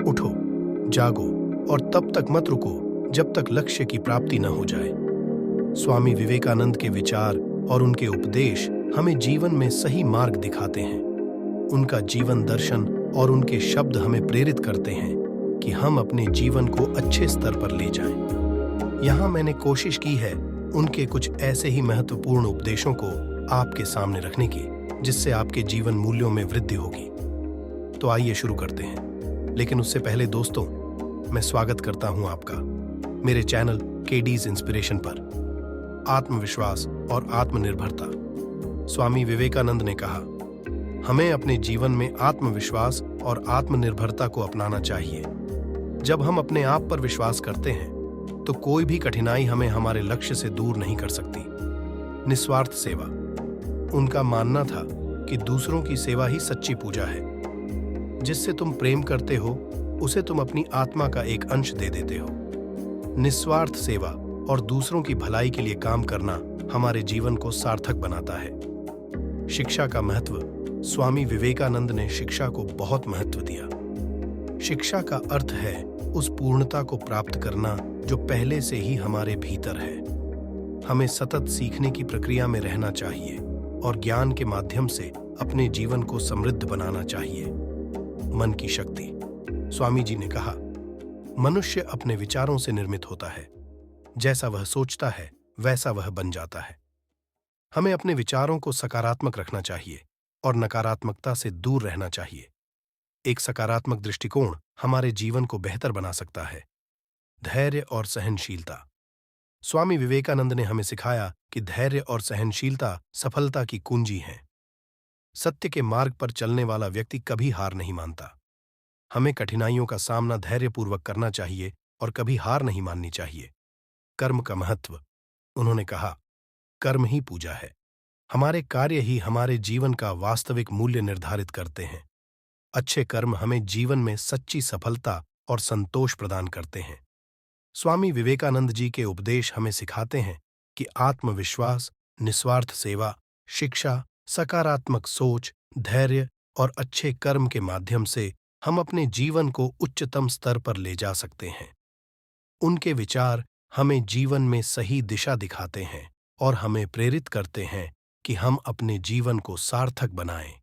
उठो, जागो और तब तक मत रुको जब तक लक्ष्य की प्राप्ति न हो जाए। स्वामी विवेकानंद के विचार और उनके उपदेश हमें जीवन में सही मार्ग दिखाते हैं। उनका जीवन दर्शन और उनके शब्द हमें प्रेरित करते हैं कि हम अपने जीवन को अच्छे स्तर पर ले जाएं। यहाँ मैंने कोशिश की है उनके कुछ ऐसे ही महत्वपूर्ण उपदेशों को आपके सामने रखने की, जिससे आपके जीवन मूल्यों में वृद्धि होगी। तो आइए शुरू करते हैं। लेकिन उससे पहले दोस्तों, मैं स्वागत करता हूं आपका मेरे चैनल केडीज इंस्पिरेशन पर। आत्मविश्वास और आत्मनिर्भरता। स्वामी विवेकानंद ने कहा, हमें अपने जीवन में आत्मविश्वास और आत्मनिर्भरता को अपनाना चाहिए। जब हम अपने आप पर विश्वास करते हैं तो कोई भी कठिनाई हमें हमारे लक्ष्य से दूर नहीं कर सकती। निस्वार्थ सेवा। उनका मानना था कि दूसरों की सेवा ही सच्ची पूजा है। जिससे तुम प्रेम करते हो उसे तुम अपनी आत्मा का एक अंश दे देते हो। निस्वार्थ सेवा और दूसरों की भलाई के लिए काम करना हमारे जीवन को सार्थक बनाता है। शिक्षा का महत्व। स्वामी विवेकानंद ने शिक्षा को बहुत महत्व दिया। शिक्षा का अर्थ है उस पूर्णता को प्राप्त करना जो पहले से ही हमारे भीतर है। हमें सतत सीखने की प्रक्रिया में रहना चाहिए और ज्ञान के माध्यम से अपने जीवन को समृद्ध बनाना चाहिए। मन की शक्ति। स्वामी जी ने कहा, मनुष्य अपने विचारों से निर्मित होता है। जैसा वह सोचता है वैसा वह बन जाता है। हमें अपने विचारों को सकारात्मक रखना चाहिए और नकारात्मकता से दूर रहना चाहिए। एक सकारात्मक दृष्टिकोण हमारे जीवन को बेहतर बना सकता है। धैर्य और सहनशीलता। स्वामी विवेकानंद ने हमें सिखाया कि धैर्य और सहनशीलता सफलता की कुंजी हैं। सत्य के मार्ग पर चलने वाला व्यक्ति कभी हार नहीं मानता। हमें कठिनाइयों का सामना धैर्यपूर्वक करना चाहिए और कभी हार नहीं माननी चाहिए। कर्म का महत्व। उन्होंने कहा, कर्म ही पूजा है। हमारे कार्य ही हमारे जीवन का वास्तविक मूल्य निर्धारित करते हैं। अच्छे कर्म हमें जीवन में सच्ची सफलता और संतोष प्रदान करते हैं। स्वामी विवेकानंद जी के उपदेश हमें सिखाते हैं कि आत्मविश्वास, निस्वार्थ सेवा, शिक्षा, सकारात्मक सोच, धैर्य और अच्छे कर्म के माध्यम से हम अपने जीवन को उच्चतम स्तर पर ले जा सकते हैं। उनके विचार हमें जीवन में सही दिशा दिखाते हैं और हमें प्रेरित करते हैं कि हम अपने जीवन को सार्थक बनाएं।